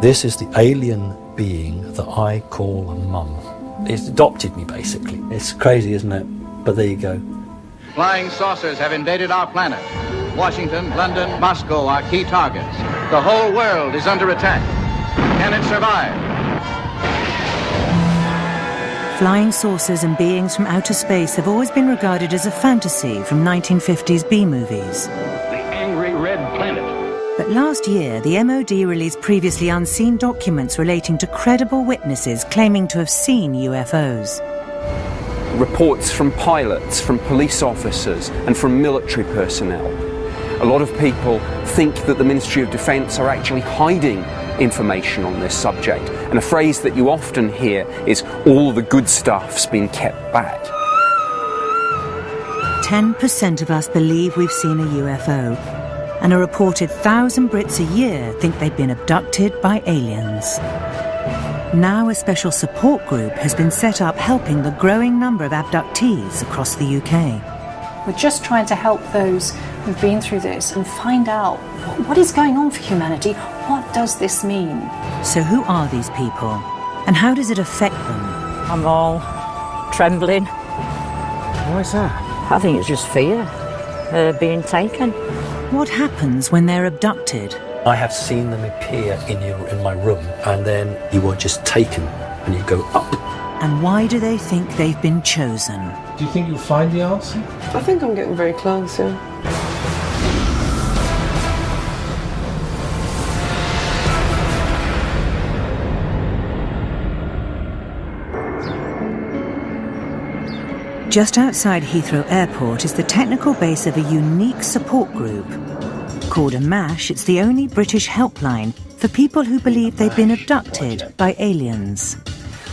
This is the alien being that I call Mum. It's adopted me, basically. It's crazy, isn't it? But there you go. Flying saucers have invaded our planet. Washington, London, Moscow are key targets. The whole world is under attack. Can it survive? Flying saucers and beings from outer space have always been regarded as a fantasy from 1950s B-movies. The angry red planet. But last year, the MOD released previously unseen documents relating to credible witnesses claiming to have seen UFOs. Reports from pilots, from police officers and from military personnel. A lot of people think that the Ministry of Defence are actually hiding information on this subject, and a phrase that you often hear is all the good stuff's been kept back. 10% of us believe we've seen a UFO, and a reported 1,000 Brits a year think they've been abducted by aliens. Now a special support group has been set up helping the growing number of abductees across the UK. We're just trying to help those who've been through this and find out what is going on for humanity. What does this mean? So who are these people? And how does it affect them? I'm all trembling. Why is that? I think it's just fear, being taken. What happens when they're abducted? I have seen them appear in my room, and then you are just taken and you go up. And why do they think they've been chosen? Do you think you'll find the answer? I think I'm getting very close, yeah. Just outside Heathrow Airport is the technical base of a unique support group. Called a MASH, it's the only British helpline for people who believe they've been abducted by aliens.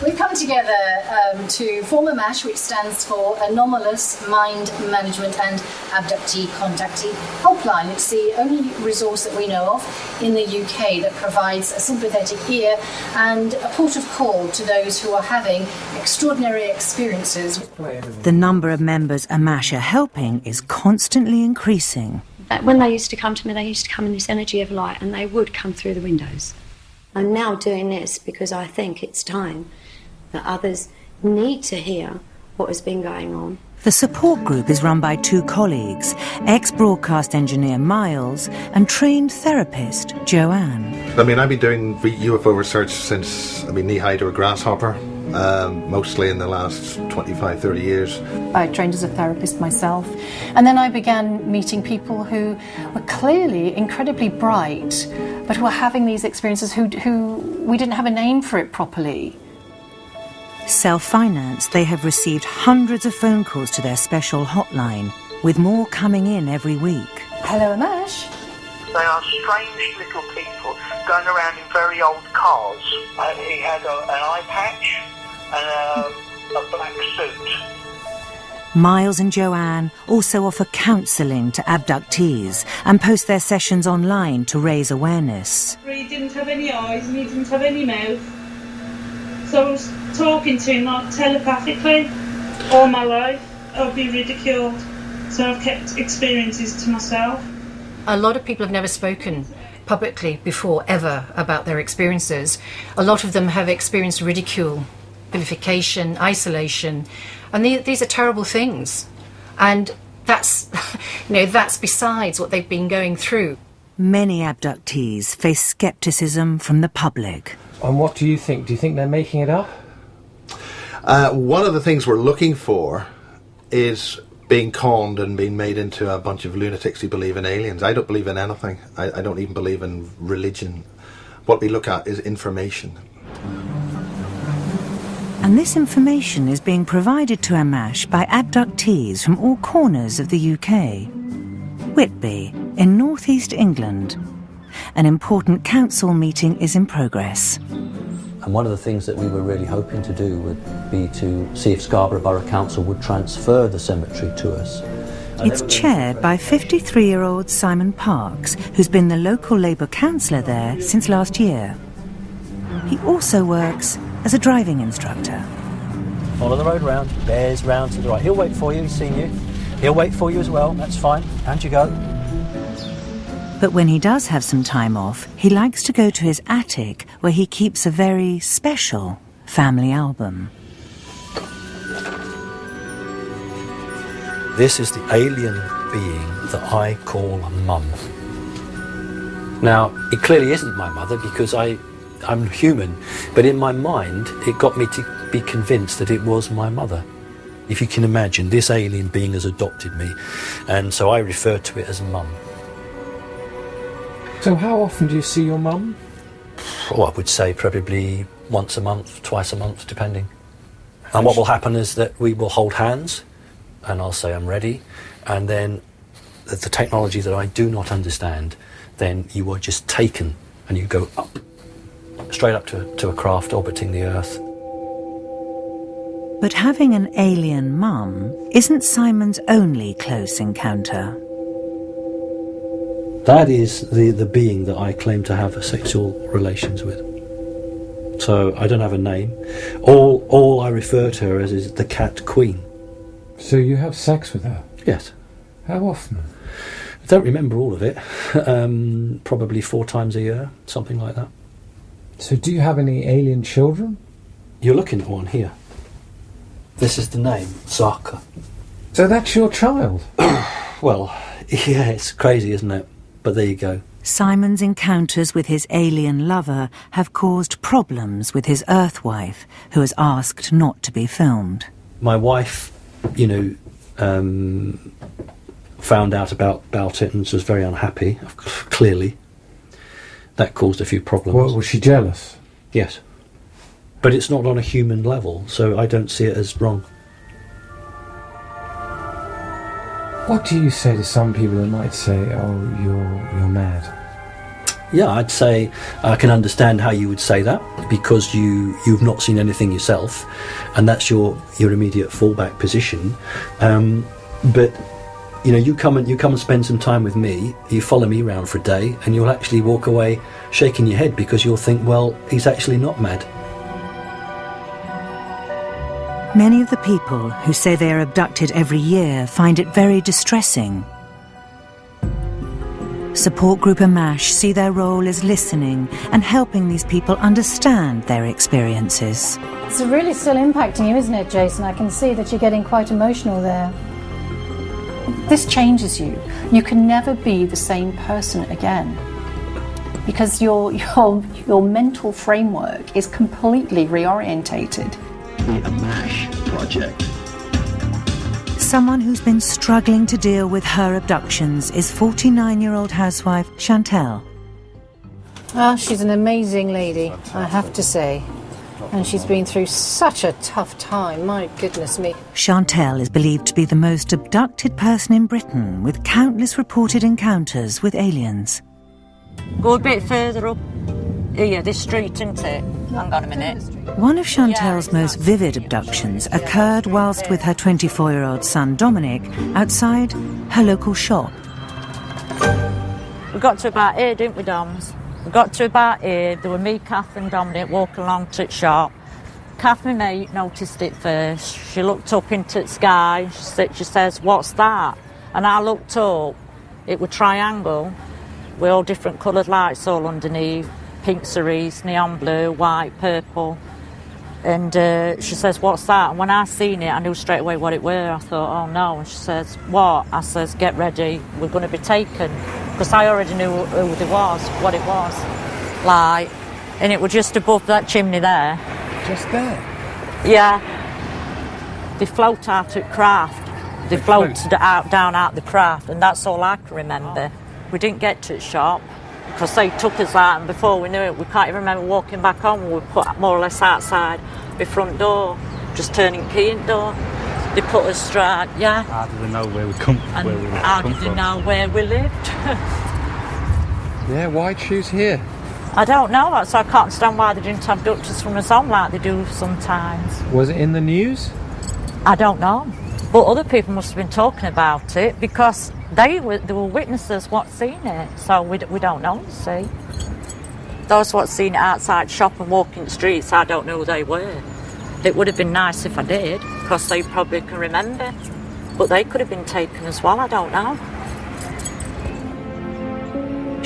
We've come together to form a MASH, which stands for Anomalous Mind Management and Abductee Contactee Helpline. It's the only resource that we know of in the UK that provides a sympathetic ear and a port of call to those who are having extraordinary experiences. The number of members a MASH are helping is constantly increasing. When they used to come to me, they used to come in this energy of light, and they would come through the windows. I'm now doing this because I think it's time that others need to hear what has been going on. The support group is run by two colleagues, ex-broadcast engineer Miles and trained therapist Joanne. I've been doing UFO research since I've been knee-high to a grasshopper, mostly in the last 25, 30 years. I trained as a therapist myself, and then I began meeting people who were clearly incredibly bright, but who were having these experiences who we didn't have a name for it properly. Self-financed, they have received hundreds of phone calls to their special hotline, with more coming in every week. Hello, Amash. They are strange little people going around in very old cars. He had an eye patch and a black suit. Miles and Joanne also offer counselling to abductees and post their sessions online to raise awareness. He didn't have any eyes and he didn't have any mouth. So I was talking to him like telepathically all my life. I'll be ridiculed. So I've kept experiences to myself. A lot of people have never spoken publicly before, ever, about their experiences. A lot of them have experienced ridicule, vilification, isolation, and these are terrible things. And that's, that's besides what they've been going through. Many abductees face scepticism from the public. And what do you think? Do you think they're making it up? One of the things we're looking for is being conned and being made into a bunch of lunatics who believe in aliens. I don't believe in anything. I don't even believe in religion. What we look at is information. And this information is being provided to Amash by abductees from all corners of the UK. Whitby, in northeast England. An important council meeting is in progress. And one of the things that we were really hoping to do would be to see if Scarborough Borough Council would transfer the cemetery to us. It's chaired by 53-year-old Simon Parks, who's been the local Labour councillor there since last year. He also works as a driving instructor. Follow the road round, bears round to the right. He'll wait for you, he's seen you. He'll wait for you as well, that's fine. And you go. But when he does have some time off, he likes to go to his attic where he keeps a very special family album. This is the alien being that I call Mum. Now, it clearly isn't my mother because I'm human, but in my mind it got me to be convinced that it was my mother. If you can imagine, this alien being has adopted me, and so I refer to it as Mum. So how often do you see your mum? Oh, I would say probably once a month, twice a month, depending. And what will happen is that we will hold hands, and I'll say I'm ready, and then the technology that I do not understand, then you are just taken and you go up, straight up to a craft orbiting the Earth. But having an alien mum isn't Simon's only close encounter. That is the being that I claim to have sexual relations with. So I don't have a name. All I refer to her as is the cat queen. So you have sex with her? Yes. How often? I don't remember all of it. Probably 4 times a year, something like that. So do you have any alien children? You're looking at one here. This is the name, Zaka. So that's your child? Well, yeah, it's crazy, isn't it? But there you go. Simon's encounters with his alien lover have caused problems with his Earth wife, who has asked not to be filmed. My wife, found out about it and was very unhappy, clearly. That caused a few problems. Well, was she jealous? Yes. But it's not on a human level, so I don't see it as wrong. What do you say to some people that might say, oh, you're mad? Yeah, I'd say I can understand how you would say that, because you've not seen anything yourself, and that's your immediate fallback position. But you come and spend some time with me, you follow me around for a day, and you'll actually walk away shaking your head because you'll think, well, he's actually not mad. Many of the people who say they are abducted every year find it very distressing. Support group AMASH see their role as listening and helping these people understand their experiences. It's really still impacting you, isn't it, Jason? I can see that you're getting quite emotional there. This changes you. You can never be the same person again, because your mental framework is completely reorientated. The AMASH project. Someone who's been struggling to deal with her abductions is 49-year-old housewife Chantelle. Well, she's an amazing lady, I have to say. And she's been through such a tough time, my goodness me. Chantelle is believed to be the most abducted person in Britain, with countless reported encounters with aliens. Go a bit further up. Here, this street, isn't it? Hang on a minute. One of Chantelle's most vivid abductions occurred whilst with her 24-year-old son Dominic outside her local shop. We got to about here, didn't we, Doms? We got to about here. There were me, Kath and Dominic walking along to the shop. Kath, my mate, noticed it first. She looked up into the sky. She says, "What's that?" And I looked up. It was triangle with all different coloured lights all underneath. Pink cerise, neon blue, white, purple. And she says, "What's that?" And when I seen it, I knew straight away what it were. I thought, oh no. And she says, "What?" I says, "Get ready, we're going to be taken." Because I already knew who they was, what it was like. And it was just above that chimney there. Just there? Yeah. They float out at craft. They floated out, down out the craft, and that's all I can remember. We didn't get to the shop, because they took us out, and before we knew it, we can't even remember walking back home. We were put more or less outside the front door, just turning key in the door. They put us straight, yeah. How did they know where we come from? And how did they know where we lived? Yeah, why choose here? I don't know, so I can't understand why they didn't abduct us from us home like they do sometimes. Was it in the news? I don't know, but other people must have been talking about it, because they were witnesses what seen it, so we don't know, you see. Those what seen it outside shop and walking the streets, I don't know who they were. It would have been nice if I did, because they probably can remember, but they could have been taken as well, I don't know.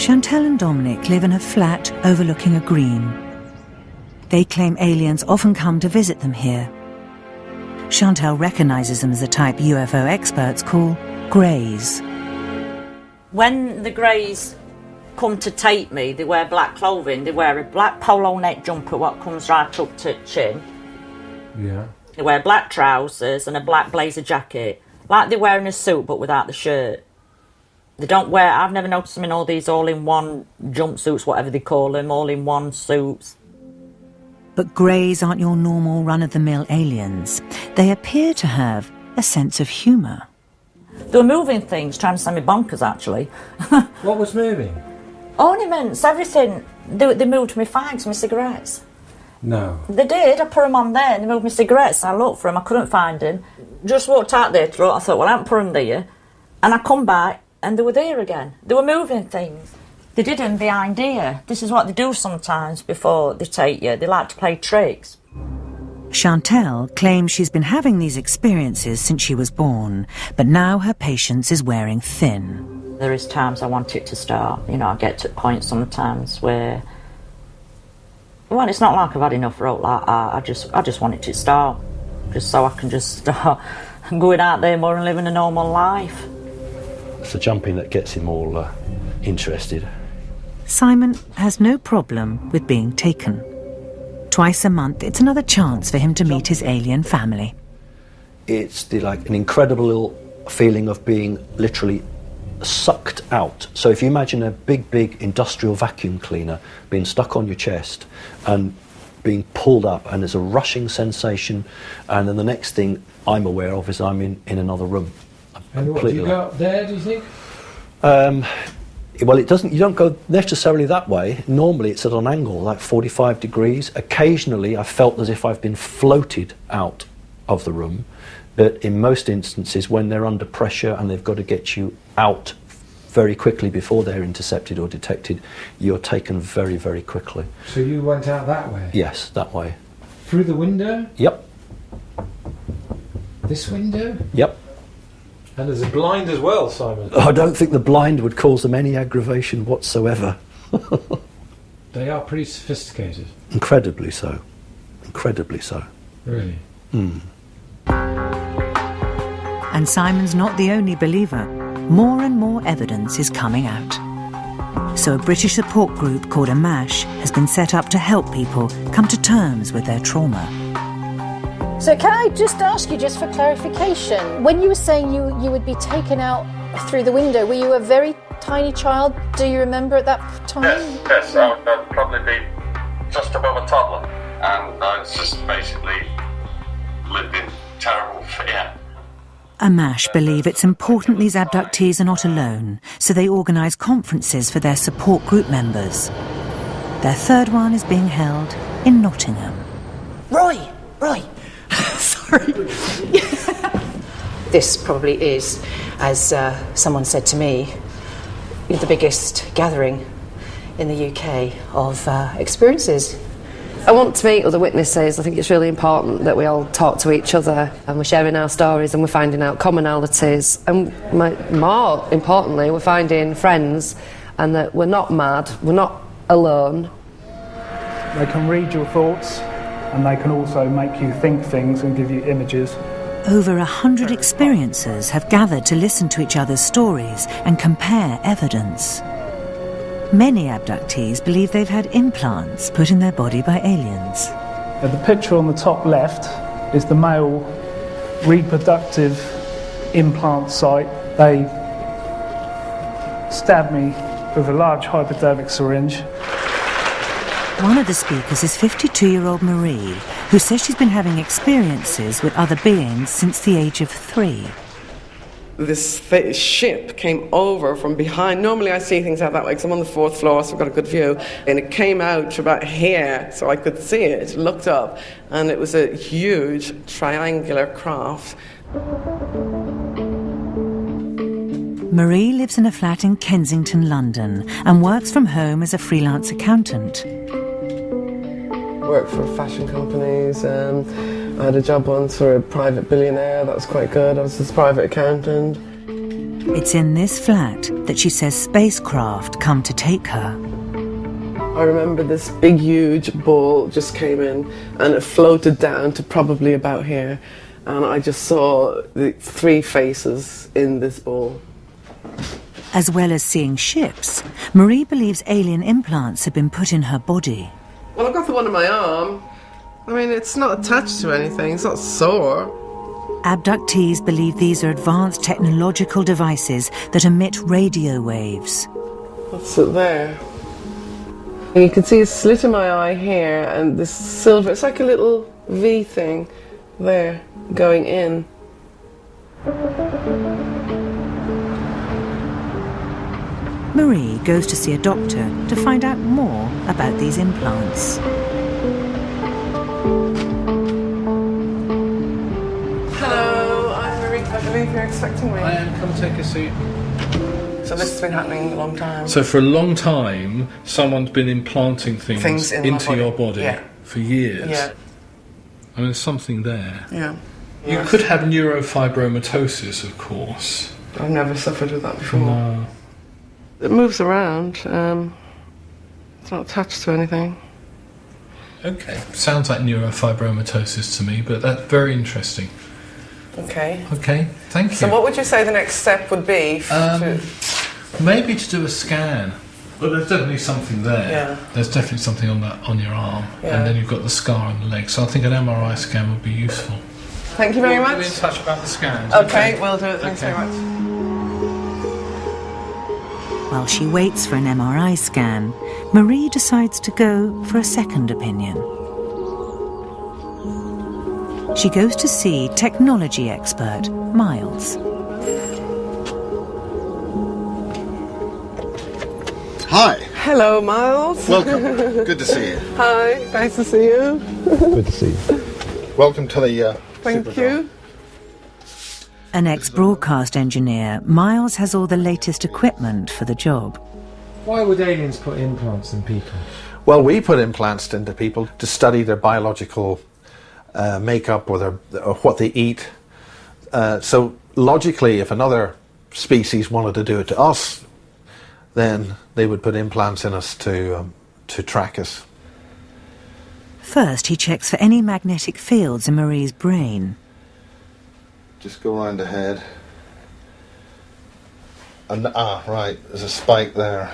Chantelle and Dominic live in a flat overlooking a green. They claim aliens often come to visit them here. Chantelle recognises them as the type UFO experts call greys. When the greys come to take me, they wear black clothing. They wear a black polo neck jumper what comes right up to chin. Yeah. They wear black trousers and a black blazer jacket, like they're wearing a suit but without the shirt. They don't wear, I've never noticed them in all these all-in-one jumpsuits, whatever they call them, all-in-one suits. But greys aren't your normal run-of-the-mill aliens. They appear to have a sense of humour. They were moving things, trying to send me bonkers, actually. What was moving? Ornaments, everything. They moved my fags, my cigarettes. No. They did. I put them on there and they moved my cigarettes. I looked for them. I couldn't find them. Just walked out there to look. I thought, well, I haven't put them there. And I come back and they were there again. They were moving things. They did them behind here. This is what they do sometimes before they take you. They like to play tricks. Chantelle claims she's been having these experiences since she was born, but now her patience is wearing thin. There is times I want it to start. You know, I get to a point sometimes where, well, it's not like I've had enough rope like that. I just want it to start, just so I can just start going out there more and living a normal life. It's the jumping that gets him all interested. Simon has no problem with being taken. Twice a month, it's another chance for him to meet his alien family. It's an incredible feeling of being literally sucked out. So if you imagine a big industrial vacuum cleaner being stuck on your chest and being pulled up, and there's a rushing sensation, and then the next thing I'm aware of is I'm in another room. And what, do you go up there, do you think? Well, you don't go necessarily that way. Normally it's at an angle, like 45 degrees. Occasionally I felt as if I've been floated out of the room, but in most instances when they're under pressure and they've got to get you out very quickly before they're intercepted or detected, you're taken very, very quickly. So you went out that way? Yes, that way. Through the window? Yep. This window? Yep. And there's a blind as well, Simon. I don't think the blind would cause them any aggravation whatsoever. They are pretty sophisticated. Incredibly so. Incredibly so. Really? Mm. And Simon's not the only believer. More and more evidence is coming out. So a British support group called a MASH has been set up to help people come to terms with their trauma. So can I just ask you, just for clarification, when you were saying you would be taken out through the window, were you a very tiny child? Do you remember at that time? Yes, I'd probably be just above a toddler, and I was just basically lived in terrible fear. A MASH believe it's important these abductees are not alone, so they organise conferences for their support group members. Their third one is being held in Nottingham. Roy! Sorry. This probably is, as someone said to me, the biggest gathering in the UK of experiences. I want to meet other witnesses. I think it's really important that we all talk to each other and we're sharing our stories and we're finding out commonalities. And more importantly, we're finding friends and that we're not mad, we're not alone. They can read your thoughts and they can also make you think things and give you images. Over 100 experiencers have gathered to listen to each other's stories and compare evidence. Many abductees believe they've had implants put in their body by aliens. The picture on the top left is the male reproductive implant site. They stabbed me with a large hypodermic syringe. One of the speakers is 52-year-old Marie, who says she's been having experiences with other beings since the age of 3. This ship came over from behind. Normally I see things out that way because I'm on the 4th floor, so I've got a good view. And it came out about here, so I could see it, looked up, and it was a huge triangular craft. Marie lives in a flat in Kensington, London, and works from home as a freelance accountant. Worked for fashion companies. I had a job once for a private billionaire. That was quite good. I was his private accountant. It's in this flat that she says spacecraft come to take her. I remember this big, huge ball just came in and it floated down to probably about here. And I just saw the 3 faces in this ball. As well as seeing ships, Marie believes alien implants have been put in her body. Well, I've got the one in my arm. I mean, it's not attached to anything, it's not sore. Abductees believe these are advanced technological devices that emit radio waves. What's it there? And you can see a slit in my eye here and this silver, it's like a little V thing there going in. Marie goes to see a doctor to find out more about these implants. Hello, I'm Marie. I believe you're expecting me. I am. Come take a seat. So this has been happening a long time. So for a long time, someone's been implanting things into your body for years. Yeah. I mean, there's something there. Yeah. You could have neurofibromatosis, of course. I've never suffered with that before. No. It moves around. It's not attached to anything. Okay. Sounds like neurofibromatosis to me, but that's very interesting. Okay. Okay, thank you. So what would you say the next step would be? Maybe to do a scan. Well, there's definitely something there. Yeah. There's definitely something on your arm. Yeah. And then you've got the scar on the leg. So I think an MRI scan would be useful. Thank you very much. We'll be in touch about the scans. Okay, we'll do it. Thanks very much. While she waits for an MRI scan, Marie decides to go for a second opinion. She goes to see technology expert Miles. Hi. Hello, Miles. Welcome. Good to see you. Hi, nice to see you. Good to see you. Welcome to the Thank you. An ex-broadcast engineer, Miles has all the latest equipment for the job. Why would aliens put implants in people? Well, we put implants into people to study their biological makeup or what they eat. So logically, if another species wanted to do it to us, then they would put implants in us to track us. First, he checks for any magnetic fields in Marie's brain. Just go around the head. And right, there's a spike there.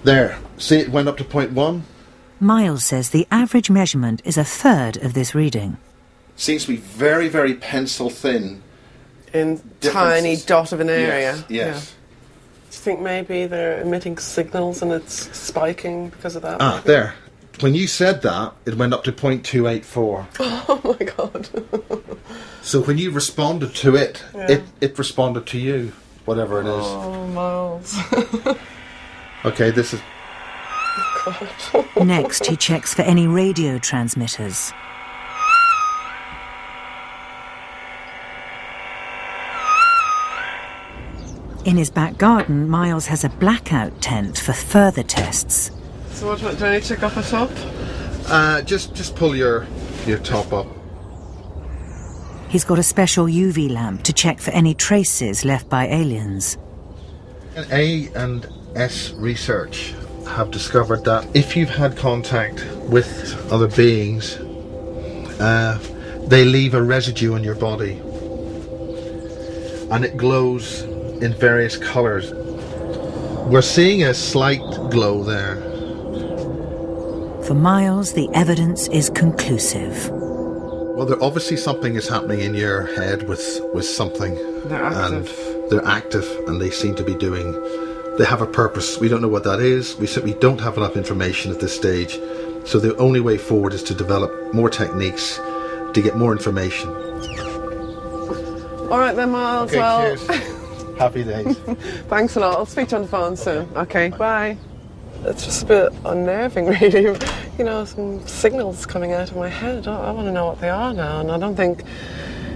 There, see it went up to 0.1? Miles says the average measurement is a third of this reading. Seems to be very, very pencil thin. In tiny dot of an area. Yes. Yeah. Do you think maybe they're emitting signals and it's spiking because of that? There. When you said that, it went up to 0.284. Oh my God. So when you responded to it, it responded to you, whatever it is. Oh, Miles. Okay, this is... Next, he checks for any radio transmitters. In his back garden, Miles has a blackout tent for further tests. So what do I need to take off the top? Just pull your top up. He's got a special UV lamp to check for any traces left by aliens. A and S research have discovered that if you've had contact with other beings, they leave a residue on your body. And it glows in various colours. We're seeing a slight glow there. For Miles, the evidence is conclusive. Well, obviously something is happening in your head with something. They're active. And they're active and they seem to be doing... They have a purpose. We don't know what that is. We simply don't have enough information at this stage. So the only way forward is to develop more techniques to get more information. All right then, Miles. Okay, well, cheers. Happy days. Thanks a lot. I'll speak to you on the phone soon. Okay, bye. It's just a bit unnerving, really. You know, some signals coming out of my head. I want to know what they are now, and I don't think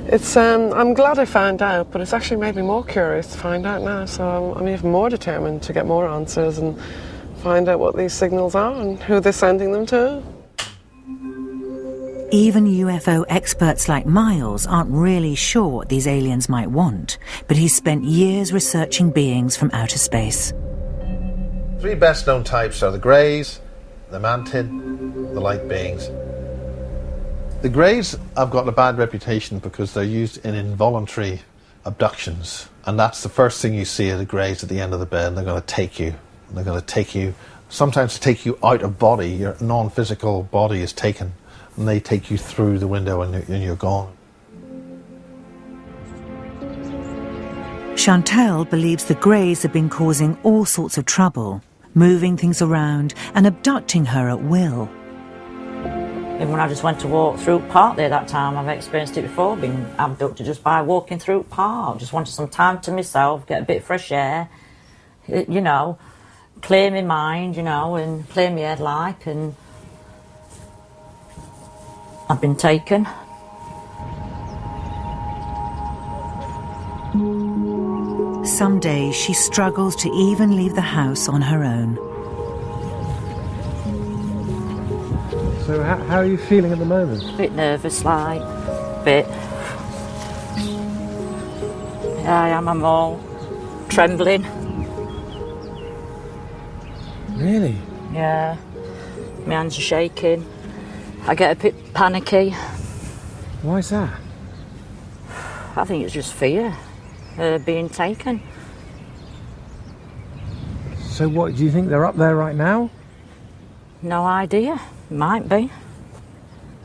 it's... I'm glad I found out, but it's actually made me more curious to find out now, so I'm even more determined to get more answers and find out what these signals are and who they're sending them to. Even UFO experts like Miles aren't really sure what these aliens might want, but he's spent years researching beings from outer space. 3 best known types are the greys, the mantid, the light beings. The greys have got a bad reputation because they're used in involuntary abductions, and that's the first thing you see of the greys at the end of the bed. They're going to take you. They're going to take you, sometimes to take you out of body. Your non-physical body is taken, and they take you through the window and you're gone. Chantelle believes the greys have been causing all sorts of trouble, moving things around and abducting her at will. And when I just went to walk through park there that time, I've experienced it before, being abducted just by walking through park. Just wanted some time to myself, get a bit of fresh air, you know, clear my mind, you know, and clear my head like, and I've been taken. Some days she struggles to even leave the house on her own. So how are you feeling at the moment? A bit nervous, like, a bit. Yeah, I am, I'm all trembling. Really? Yeah, my hands are shaking. I get a bit panicky. Why is that? I think it's just fear, being taken. So what, do you think they're up there right now? No idea. Might be.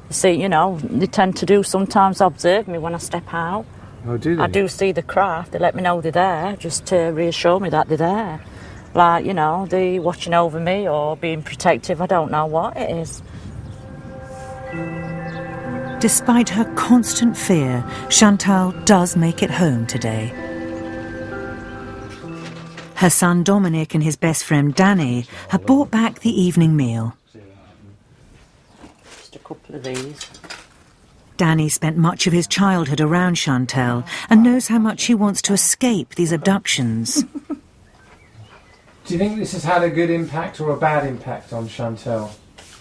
See, you know, they tend to do sometimes observe me when I step out. Oh, do they? I do see the craft. They let me know they're there, just to reassure me that they're there. Like, you know, they're watching over me or being protective. I don't know what it is. Despite her constant fear, Chantelle does make it home today. Her son Dominic and his best friend Danny have brought back the evening meal. Just a couple of these. Danny spent much of his childhood around Chantelle and knows how much she wants to escape these abductions. Do you think this has had a good impact or a bad impact on Chantelle?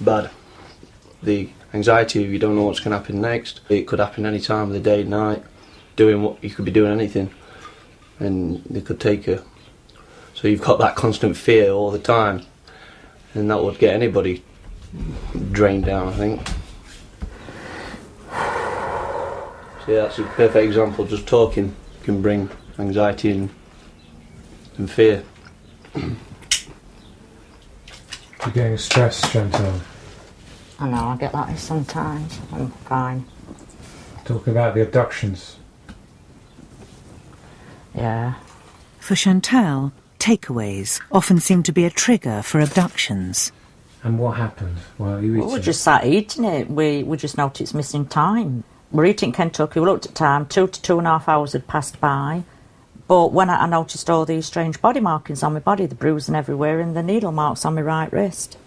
Bad. The anxiety of you don't know what's going to happen next. It could happen any time of the day, night. You could be doing anything, and they could take you. So you've got that constant fear all the time, and that would get anybody drained down, I think. So yeah, that's a perfect example. Just talking can bring anxiety and fear. You're getting stressed, Chantelle. I know, I get like this sometimes. I'm fine. Talk about the abductions. Yeah. For Chantelle, takeaways often seem to be a trigger for abductions. And what happened while you eating? We just sat eating it. We just noticed missing time. We're eating Kentucky. We looked at time. 2 to 2.5 hours had passed by. But when I noticed all these strange body markings on my body, the bruising everywhere and the needle marks on my right wrist.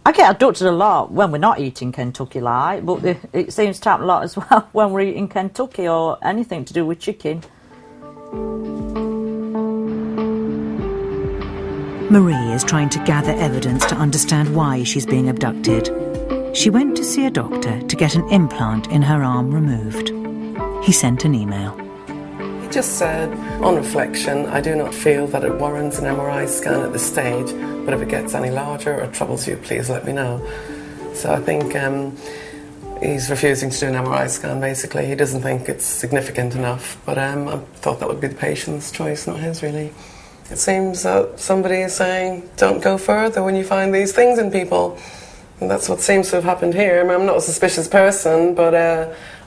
I get abducted a lot when we're not eating Kentucky like, but it seems to happen a lot as well when we're eating Kentucky or anything to do with chicken. Marie is trying to gather evidence to understand why she's being abducted. She went to see a doctor to get an implant in her arm removed. He sent an email. He just said, on reflection, I do not feel that it warrants an MRI scan at this stage, but if it gets any larger or troubles you, please let me know. So I think he's refusing to do an MRI scan, basically. He doesn't think it's significant enough, but I thought that would be the patient's choice, not his, really. It seems that somebody is saying, don't go further when you find these things in people. And that's what seems to have happened here. I mean, I'm not a suspicious person, but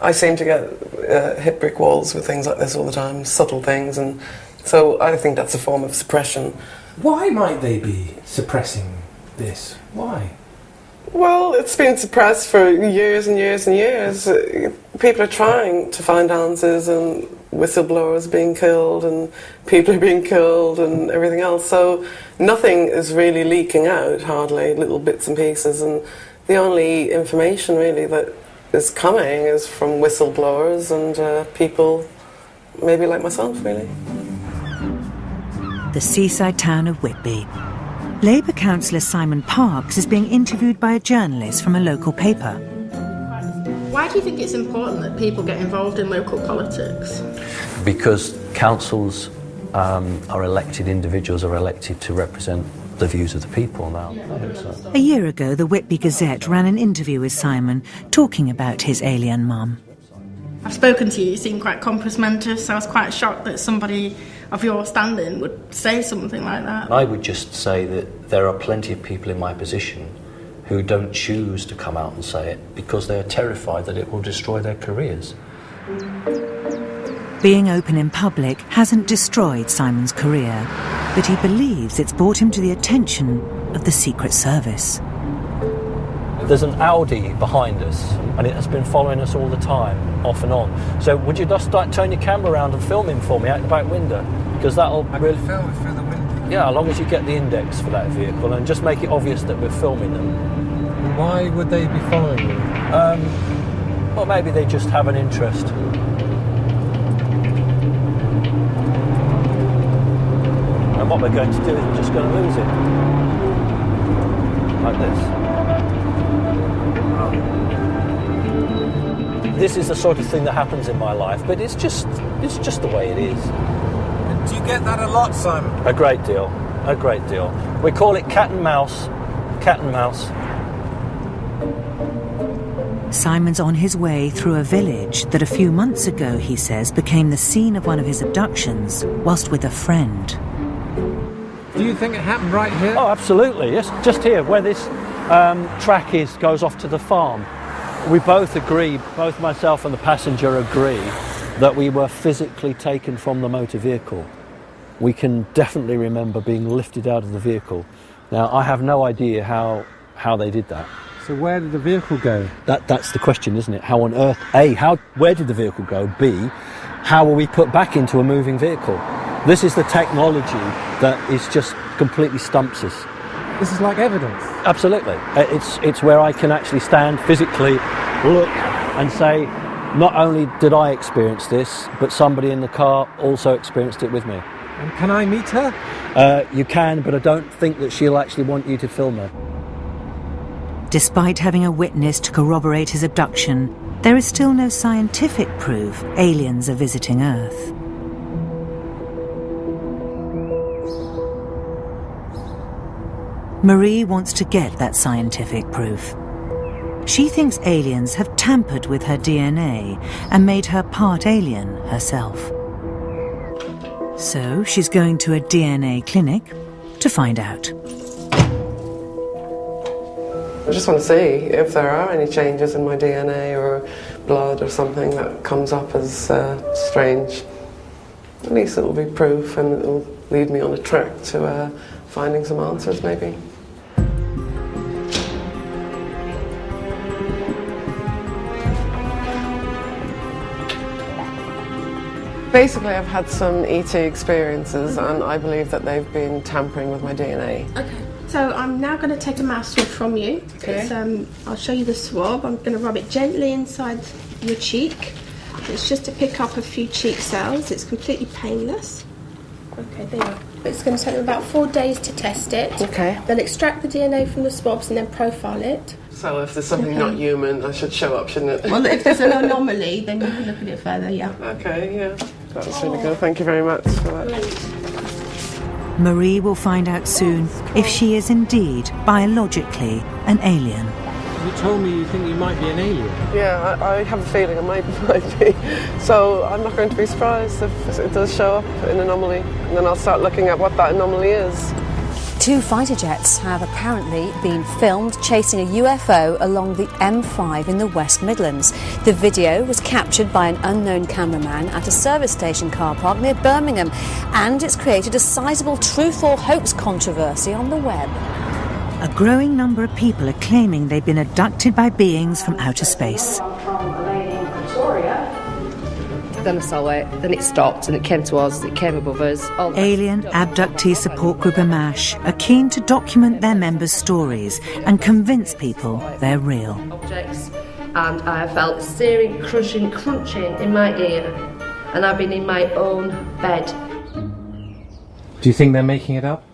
I seem to get hit brick walls with things like this all the time, subtle things, and so I think that's a form of suppression. Why might they be suppressing this? Why? Well, it's been suppressed for years and years and years. People are trying to find answers, and whistleblowers being killed, and people are being killed, and everything else. So nothing is really leaking out, hardly, little bits and pieces. And the only information, really, that is coming is from whistleblowers and people maybe like myself, really. The seaside town of Whitby. Labour councillor Simon Parks is being interviewed by a journalist from a local paper. Why do you think it's important that people get involved in local politics? Because councils are elected, individuals are elected to represent the views of the people now. I think so. A year ago, the Whitby Gazette ran an interview with Simon talking about his alien mum. I've spoken to you, you seem quite compos mentis, so I was quite shocked that somebody of your standing would say something like that. I would just say that there are plenty of people in my position who don't choose to come out and say it because they're terrified that it will destroy their careers. Being open in public hasn't destroyed Simon's career, but he believes it's brought him to the attention of the Secret Service. There's an Audi behind us, and it has been following us all the time, off and on. So would you just turn your camera around and film him for me out the back window? Because that'll really... film it through the window? Yeah, as long as you get the index for that vehicle, and just make it obvious that we're filming them. Why would they be following you? Well, maybe they just have an interest. And what we're going to do is we're just going to lose it. Like this. This is the sort of thing that happens in my life, but it's just the way it is. And do you get that a lot, Simon? A great deal. A great deal. We call it cat and mouse. Cat and mouse. Simon's on his way through a village that a few months ago, he says, became the scene of one of his abductions whilst with a friend. Do you think it happened right here? Oh, absolutely, yes. Just here, where this track goes off to the farm. We both agree, both myself and the passenger agree, that we were physically taken from the motor vehicle. We can definitely remember being lifted out of the vehicle. Now, I have no idea how they did that. So where did the vehicle go? That's the question, isn't it? How on earth, A, where did the vehicle go? B, how were we put back into a moving vehicle? This is the technology that is just completely stumps us. This is like evidence. Absolutely. It's where I can actually stand physically, look and say, not only did I experience this, but somebody in the car also experienced it with me. And can I meet her? You can, but I don't think that she'll actually want you to film her. Despite having a witness to corroborate his abduction, there is still no scientific proof aliens are visiting Earth. Marie wants to get that scientific proof. She thinks aliens have tampered with her DNA and made her part alien herself. So she's going to a DNA clinic to find out. I just want to see if there are any changes in my DNA or blood or something that comes up as strange. At least it'll be proof and it'll lead me on a track to finding some answers, maybe. Basically, I've had some ET experiences and I believe that they've been tampering with my DNA. Okay. So I'm now going to take a mouse swab from you. Okay. I'll show you the swab. I'm going to rub it gently inside your cheek. It's just to pick up a few cheek cells. It's completely painless. Okay, there you are. It's going to take them about 4 days to test it. Okay. Then extract the DNA from the swabs and then profile it. So if there's something not human, I should show up, shouldn't it? Well, if there's an anomaly, then you can look at it further, yeah. Okay, yeah. That was really good. Thank you very much for that. Marie will find out soon if she is indeed biologically an alien. You told me you think you might be an alien. Yeah, I have a feeling I might be. So I'm not going to be surprised if it does show up in anomaly. And then I'll start looking at what that anomaly is. 2 fighter jets have apparently been filmed chasing a UFO along the M5 in the West Midlands. The video was captured by an unknown cameraman at a service station car park near Birmingham, and it's created a sizable truth or hoax controversy on the web. A growing number of people are claiming they've been abducted by beings from outer space. Then I saw it, then it stopped and it came to us, it came above us. Alien Abductee support group AMASH are keen to document their members' stories and convince people they're real. Objects, and I felt searing, crunching in my ear, and I've been in my own bed. Do you think they're making it up?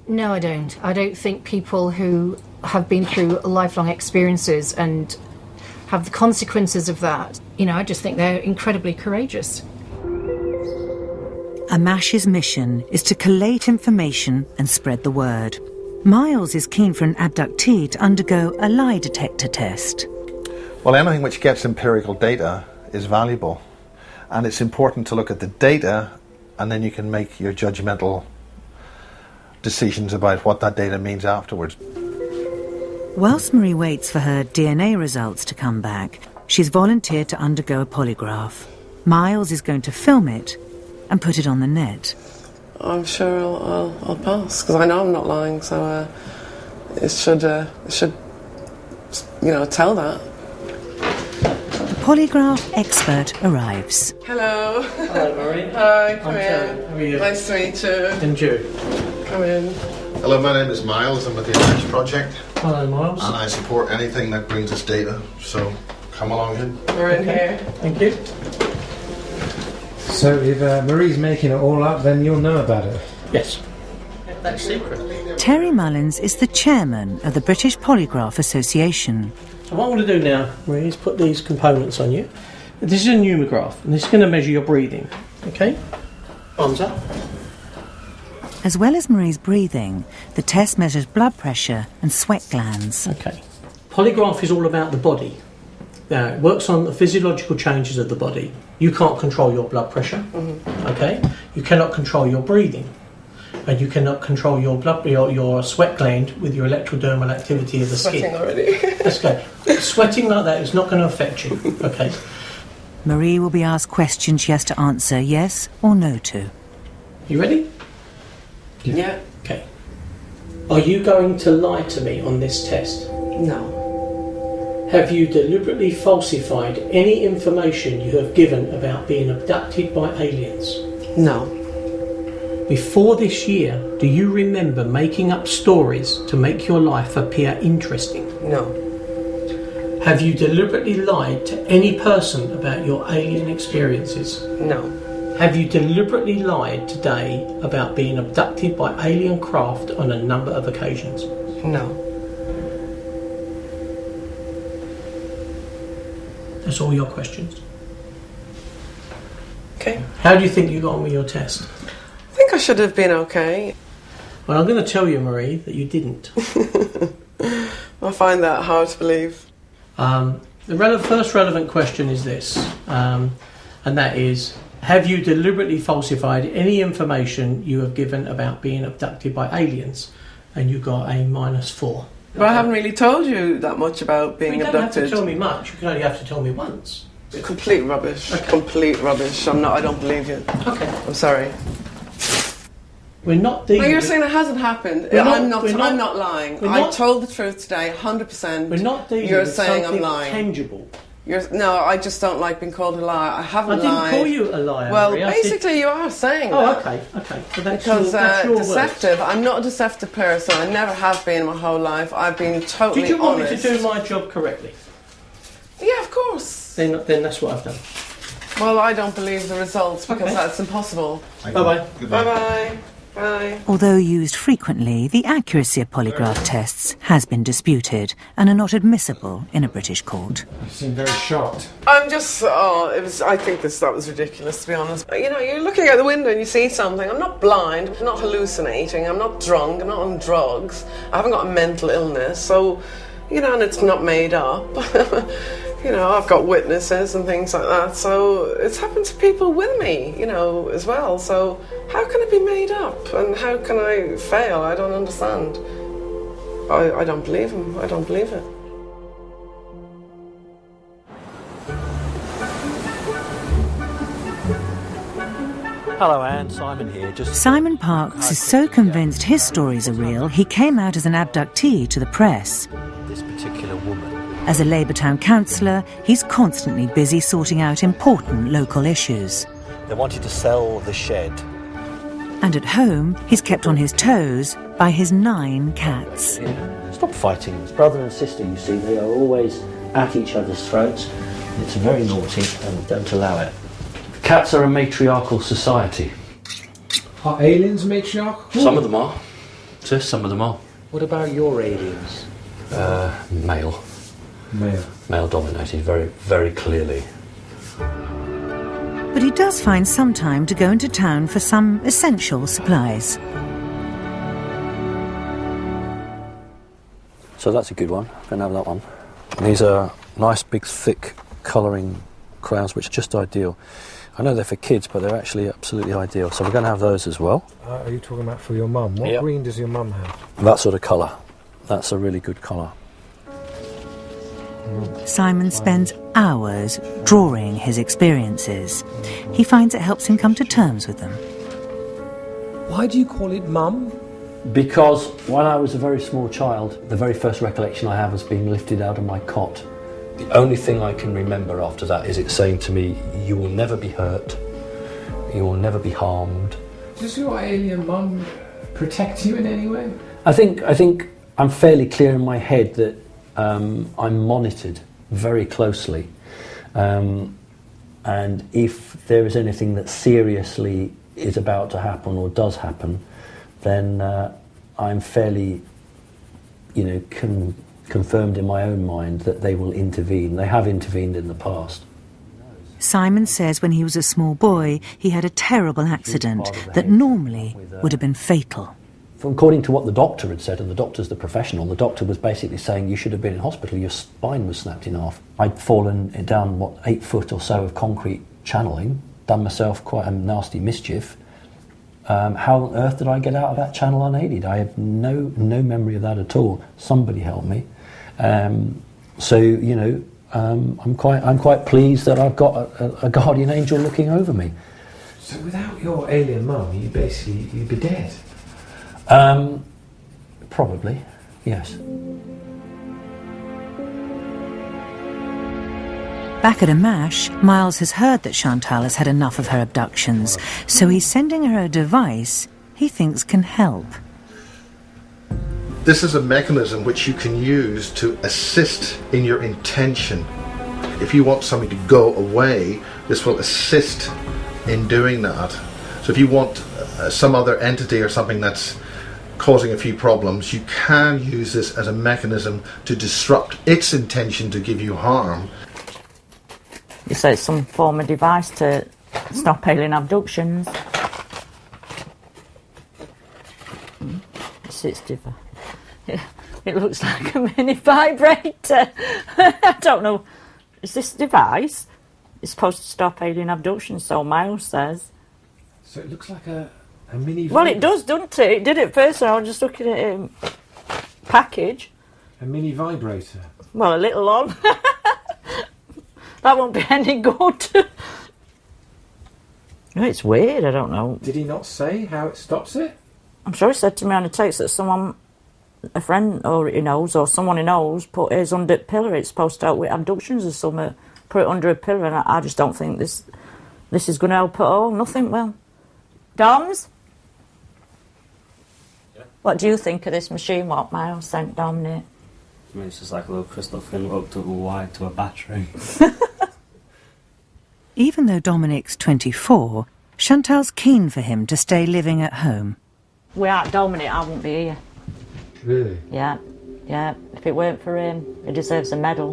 No, I don't. I don't think people who have been through lifelong experiences and have the consequences of that, I just think they're incredibly courageous. Amash's mission is to collate information and spread the word. Miles is keen for an abductee to undergo a lie detector test. Well, anything which gets empirical data is valuable, and it's important to look at the data, and then you can make your judgmental decisions about what that data means afterwards. Whilst Marie waits for her DNA results to come back, she's volunteered to undergo a polygraph. Miles is going to film it and put it on the net. I'm sure I'll pass, because I know I'm not lying, so it should tell that. The polygraph expert arrives. Hello. Hello, Marie. Hi, come in. Chantelle. How are you? Nice to meet you. And you? Come in. Hello, my name is Miles. I'm with the Affirment Project. Hello, Miles. And I support anything that brings us data, so come along in. We're in here. Thank you. So if Marie's making it all up, then you'll know about it? Yes. That's secret. Terry Mullins is the chairman of the British Polygraph Association. So what I'm going to do now, Marie, is put these components on you. This is a pneumograph, and this is going to measure your breathing. Okay? Arms up. As well as Marie's breathing, the test measures blood pressure and sweat glands. Okay. Polygraph is all about the body. Now, it works on the physiological changes of the body. You can't control your blood pressure, okay? You cannot control your breathing, and you cannot control your sweat gland with your electrodermal activity of the skin. Sweating already. That's okay. Sweating like that is not going to affect you, okay? Marie will be asked questions she has to answer yes or no to. You ready? Yeah. Okay. Are you going to lie to me on this test? No. Have you deliberately falsified any information you have given about being abducted by aliens? No. Before this year, do you remember making up stories to make your life appear interesting? No. Have you deliberately lied to any person about your alien experiences? No. Have you deliberately lied today about being abducted by alien craft on a number of occasions? No. That's all your questions. Okay. How do you think you got on with your test? I think I should have been okay. Well, I'm going to tell you, Marie, that you didn't. I find that hard to believe. The first relevant question is this, and that is, have you deliberately falsified any information you have given about being abducted by aliens? And you got a -4. But I haven't really told you that much about being abducted. You don't have to tell me much. You can only have to tell me once. Complete rubbish. Okay. Complete rubbish. I don't believe you. Okay. I'm sorry. We're not dealing. No, you're saying it hasn't happened. I'm not lying. I told the truth today, 100%. We're not dealing. You're with saying something I'm lying. Tangible. No, I just don't like being called a liar. I haven't lied. I didn't call you a liar. Well, Marie. basically you are saying that. Oh, okay. So that's because your deceptive. words. I'm not a deceptive person. I never have been my whole life. I've been totally honest. Did you want me to do my job correctly? Yeah, of course. Then that's what I've done. Well, I don't believe the results because that's impossible. Bye-bye. Bye-bye. Bye. Although used frequently, the accuracy of polygraph tests has been disputed and are not admissible in a British court. You seem very shocked. I'm just, I think that was ridiculous, to be honest. You're looking out the window and you see something. I'm not blind, I'm not hallucinating, I'm not drunk, I'm not on drugs, I haven't got a mental illness, so, and it's not made up. I've got witnesses and things like that, so it's happened to people with me, as well, so how can it be made up and how can I fail? I don't understand. I don't believe him. I don't believe it. Hello Anne, Simon here. Simon Parks is so convinced his stories are real, he came out as an abductee to the press. This particular woman. As a Labour Town councillor, he's constantly busy sorting out important local issues. They wanted to sell the shed. And at home, he's kept on his toes by his 9 cats. Stop fighting. It's brother and sister, you see. They are always at each other's throats. It's very naughty and don't allow it. Cats are a matriarchal society. Are aliens matriarchal? Some of them are. Some of them are. What about your aliens? Male. Male. male-dominated, very, very clearly. But he does find some time to go into town for some essential supplies. So that's a good one. I'm going to have that one. And these are nice, big, thick colouring crayons, which are just ideal. I know they're for kids, but they're actually absolutely ideal. So we're going to have those as well. Are you talking about for your mum? What green does your mum have? That sort of colour. That's a really good colour. Simon spends hours drawing his experiences. He finds it helps him come to terms with them. Why do you call it mum? Because when I was a very small child, the very first recollection I have was being lifted out of my cot. The only thing I can remember after that is it saying to me, you will never be hurt, you will never be harmed. Does your alien mum protect you in any way? I think I'm fairly clear in my head that I'm monitored very closely. And if there is anything that seriously is about to happen or does happen, then I'm fairly, confirmed in my own mind that they will intervene. They have intervened in the past. Simon says when he was a small boy, he had a terrible accident that normally would have been fatal. According to what the doctor had said, and the doctor's the professional, the doctor was basically saying you should have been in hospital, your spine was snapped in half. I'd fallen down, 8 foot or so of concrete channeling, done myself quite a nasty mischief. How on earth did I get out of that channel unaided? I have no memory of that at all. Somebody helped me. I'm quite pleased that I've got a guardian angel looking over me. So without your alien mum, you'd be dead? Probably, yes. Back at Amash, Miles has heard that Chantelle has had enough of her abductions, so he's sending her a device he thinks can help. This is a mechanism which you can use to assist in your intention. If you want something to go away, this will assist in doing that. So if you want some other entity or something that's causing a few problems, you can use this as a mechanism to disrupt its intention to give you harm. You say it's some form of device to stop alien abductions. It looks like a mini vibrator. I don't know. Is this device? It's supposed to stop alien abductions, so Miles says. So it looks like a mini vibrator? Well, it does, doesn't it? It did it first, and I was just looking at it package. A mini vibrator? Well, a little long. That won't be any good. No, it's weird, I don't know. Did he not say how it stops it? I'm sure he said to me on a text that someone, a friend or he knows, or someone he knows, put his under a pillar. It's supposed to help with abductions or something. Put it under a pillar, and I just don't think this is going to help at all. Nothing. Well, Doms? Yeah. What do you think of this machine? What Miles sent Dominic? I mean, it's just like a little crystal thing hooked up a wire to a battery. Even though Dominic's 24, Chantelle's keen for him to stay living at home. Without Dominic, I wouldn't be here. Really? Yeah. If it weren't for him, he deserves a medal.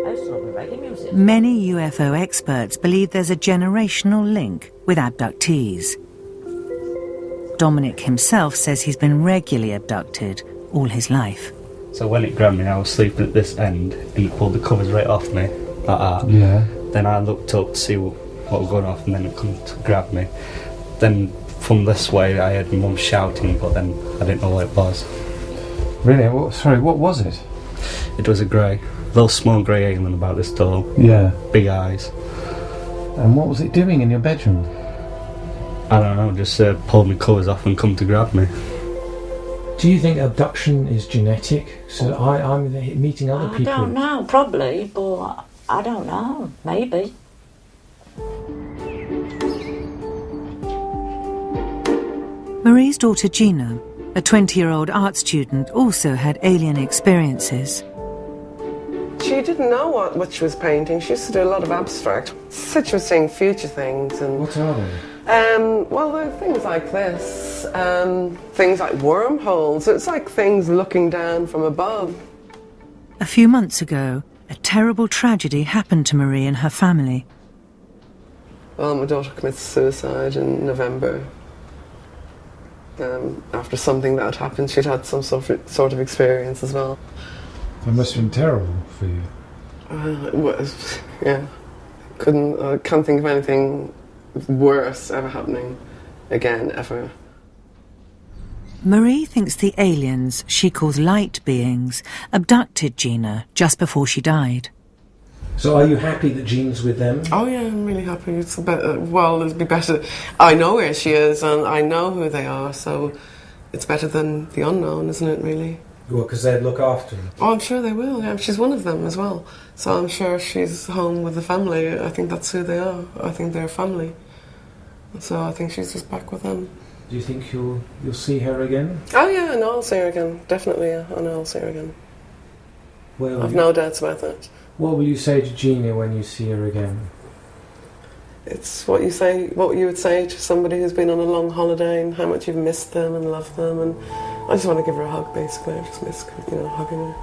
I used to love the reggae music. Many UFO experts believe there's a generational link with abductees. Dominic himself says he's been regularly abducted all his life. So when it grabbed me, I was sleeping at this end, and it pulled the covers right off me, like that. Yeah. Then I looked up to see what was going off, and then it come to grab me. Then from this way, I heard my mum shouting, but then I didn't know what it was. Really? What was it? It was a grey, little small grey alien about this tall. Yeah. Big eyes. And what was it doing in your bedroom? I don't know, just pulled my covers off and come to grab me. Do you think abduction is genetic? So I'm meeting other people. I don't know, probably, but I don't know. Maybe. Marie's daughter Gina, a 20-year-old art student, also had alien experiences. She didn't know what she was painting. She used to do a lot of abstract. Said she was seeing future things. And what are they? Well, there are things like this, things like wormholes. It's like things looking down from above. A few months ago, a terrible tragedy happened to Marie and her family. Well, my daughter committed suicide in November. After something that had happened, she'd had some sort of experience as well. It must have been terrible for you. It was, yeah. I can't think of anything worse ever happening again, ever. Marie thinks the aliens, she calls light beings, abducted Gina just before she died. So are you happy that Jean's with them? Oh yeah, I'm really happy. It's it'd be better. I know where she is and I know who they are, so it's better than the unknown, isn't it, really? Well, because they'd look after her. Oh, I'm sure they will. Yeah, she's one of them as well. So I'm sure she's home with the family. I think that's who they are. I think they're family. So I think she's just back with them. Do you think you'll see her again? Oh yeah, I know I'll see her again. Definitely, yeah. I know I'll see her again. Well, I've no doubts about that. What will you say to Gina when you see her again? It's what you would say to somebody who's been on a long holiday and how much you've missed them and loved them, and I just want to give her a hug, basically. I just miss, hugging her.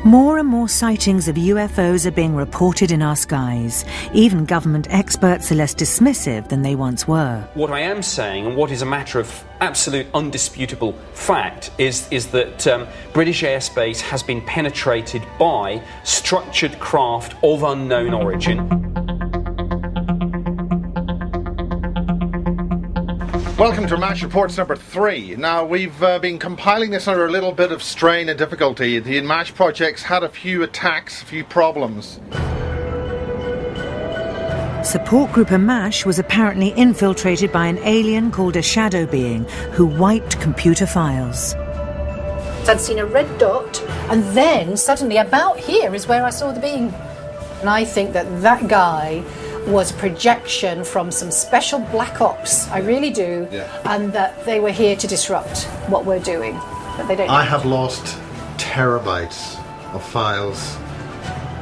More and more sightings of UFOs are being reported in our skies. Even government experts are less dismissive than they once were. What I am saying, and what is a matter of absolute undisputable fact, is that British airspace has been penetrated by structured craft of unknown origin. Welcome to MASH Reports number 3. Now, we've been compiling this under a little bit of strain and difficulty. The MASH project's had a few attacks, a few problems. Support group Amash was apparently infiltrated by an alien called a shadow being who wiped computer files. I'd seen a red dot, and then suddenly about here is where I saw the being. And I think that guy was a projection from some special black ops. I really do. Yeah. And that they were here to disrupt what we're doing. But they don't. I have lost terabytes of files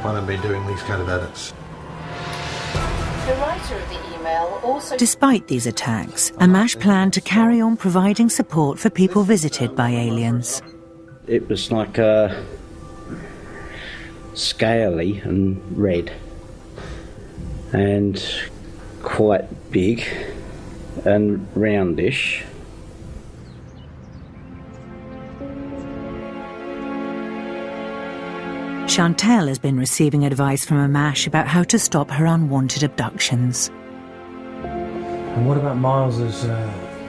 when I've been doing these kind of edits. The writer of the email also... Despite these attacks, Amash planned to carry on providing support for people visited by aliens. It was like scaly and red and quite big and roundish. Chantelle has been receiving advice from Amash about how to stop her unwanted abductions. And what about Miles's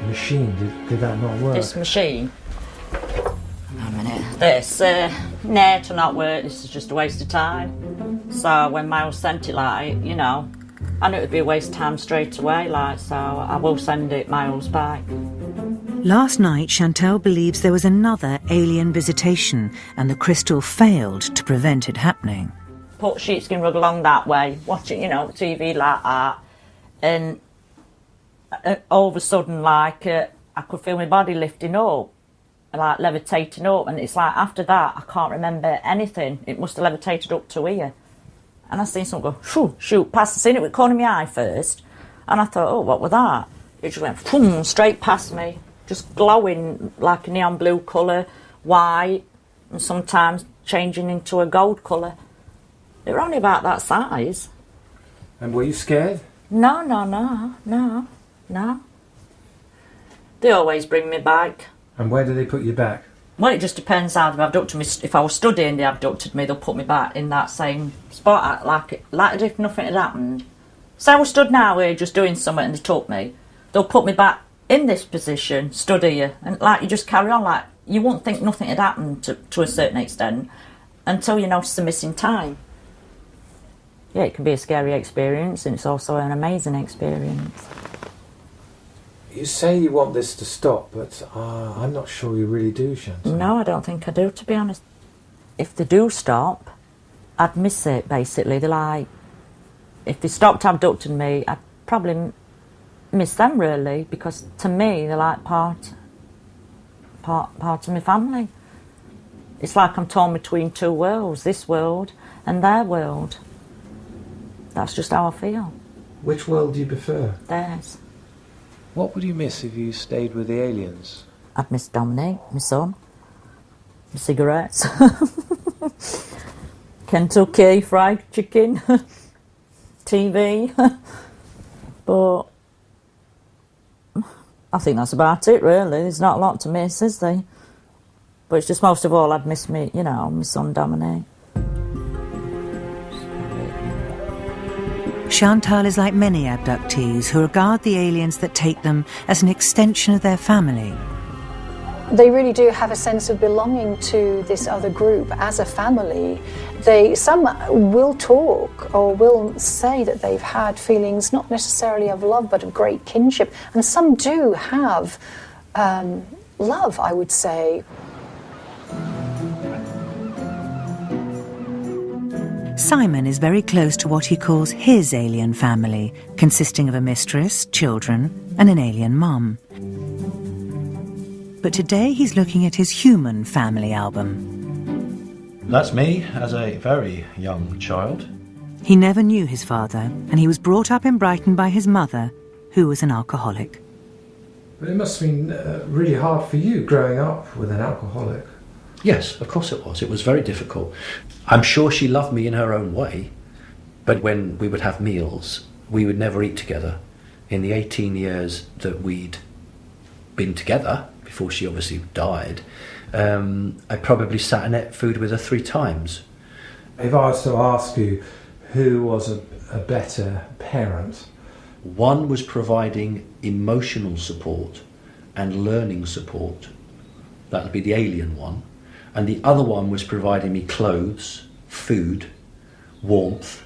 machine? Did that not work? This machine? A minute. This, nah, to not work. This is just a waste of time. So when Miles sent it, I knew it would be a waste of time straight away, so I will send it Miles back. Last night, Chantelle believes there was another alien visitation and the crystal failed to prevent it happening. Put sheepskin rug along that way, watching, TV like that, and all of a sudden, I could feel my body lifting up, levitating up, and it's like after that, I can't remember anything. It must have levitated up to here. And I seen something go, shoot, past. I seen it with the corner of my eye first, and I thought, oh, what was that? It just went, boom, straight past me, just glowing like a neon blue colour, white, and sometimes changing into a gold colour. They were only about that size. And were you scared? No. They always bring me back. And where do they put you back? Well, it just depends how they've abducted me. If I was studying, they abducted me, they'll put me back in that same spot, like as if nothing had happened. So I was stood now here just doing something and they took me. They'll put me back in this position, stood here, and you just carry on you won't think nothing had happened to a certain extent until you notice the missing time. Yeah, it can be a scary experience and it's also an amazing experience. You say you want this to stop, but I'm not sure you really do, Chantelle. No, I don't think I do, to be honest. If they do stop, I'd miss it, basically. If they stopped abducting me, I'd probably miss them, really, because to me, they're like part of my family. It's like I'm torn between two worlds, this world and their world. That's just how I feel. Which world do you prefer? Theirs. What would you miss if you stayed with the aliens? I'd miss Dominic, my son, my cigarettes, Kentucky fried chicken, TV, but I think that's about it really. There's not a lot to miss, is there? But it's just most of all I'd miss me, you know, my son Dominic. Chantelle is like many abductees who regard the aliens that take them as an extension of their family. They really do have a sense of belonging to this other group as a family. Some will talk or will say that they've had feelings not necessarily of love but of great kinship, and some do have love, I would say. Simon is very close to what he calls his alien family, consisting of a mistress, children, and an alien mum. But today he's looking at his human family album. That's me as a very young child. He never knew his father, and he was brought up in Brighton by his mother, who was an alcoholic. But it must have been really hard for you growing up with an alcoholic. Yes, of course it was. It was very difficult. I'm sure she loved me in her own way, but when we would have meals, we would never eat together. In the 18 years that we'd been together, before she obviously died, I probably sat and ate food with her 3 times. If I was to ask you who was a better parent? One was providing emotional support and learning support. That would be the alien one. And the other one was providing me clothes, food, warmth.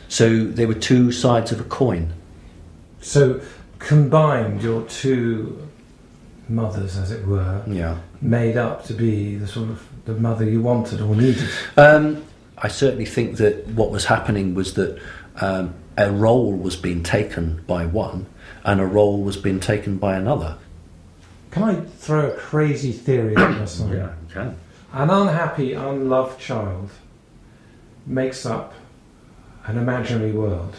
So there were 2 sides of a coin. So combined, your 2 mothers, as it were, made up to be the sort of the mother you wanted or needed? I certainly think that what was happening was that a role was being taken by one and a role was being taken by another. Can I throw a crazy theory at this? Yeah, you can. An unhappy, unloved child makes up an imaginary world.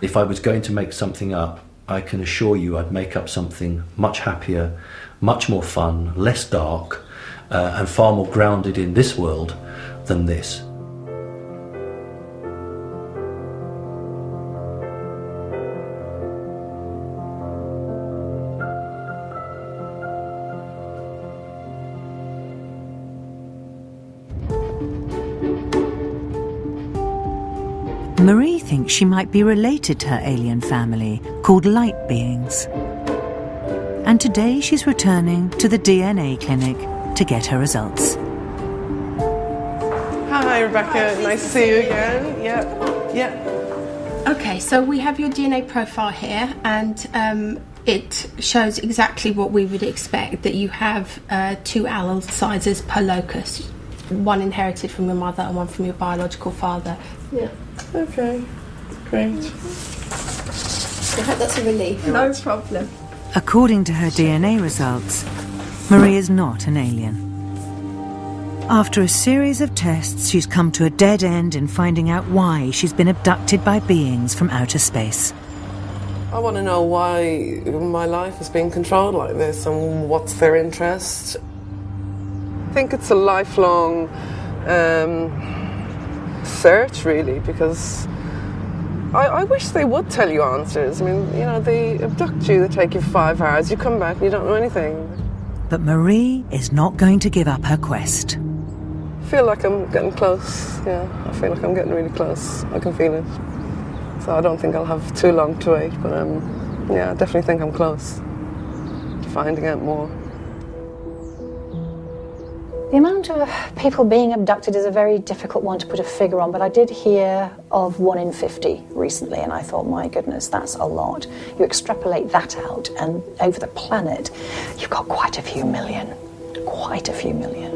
If I was going to make something up, I can assure you I'd make up something much happier, much more fun, less dark, and far more grounded in this world than this. Marie thinks she might be related to her alien family, called light beings. And today she's returning to the DNA clinic to get her results. Hi, Rebecca. Nice to see you again. Yeah. Okay, so we have your DNA profile here, and it shows exactly what we would expect, that you have 2 allele sizes per locus. One inherited from your mother and one from your biological father. Yeah. Okay. Great. I hope that's a relief. No problem. According to her DNA results, Marie is not an alien. After a series of tests, she's come to a dead end in finding out why she's been abducted by beings from outer space. I want to know why my life is being controlled like this and what's their interest. I think it's a lifelong search, really, because I wish they would tell you answers. I mean, you know, they abduct you, they take you 5 hours, you come back and you don't know anything. But Marie is not going to give up her quest. I feel like I'm getting close, yeah. I feel like I'm getting really close. I can feel it. So I don't think I'll have too long to wait, but yeah, I definitely think I'm close to finding out more. The amount of people being abducted is a very difficult one to put a figure on, but I did hear of 1 in 50 recently, and I thought, my goodness, that's a lot. You extrapolate that out, and over the planet, you've got quite a few million. Quite a few million.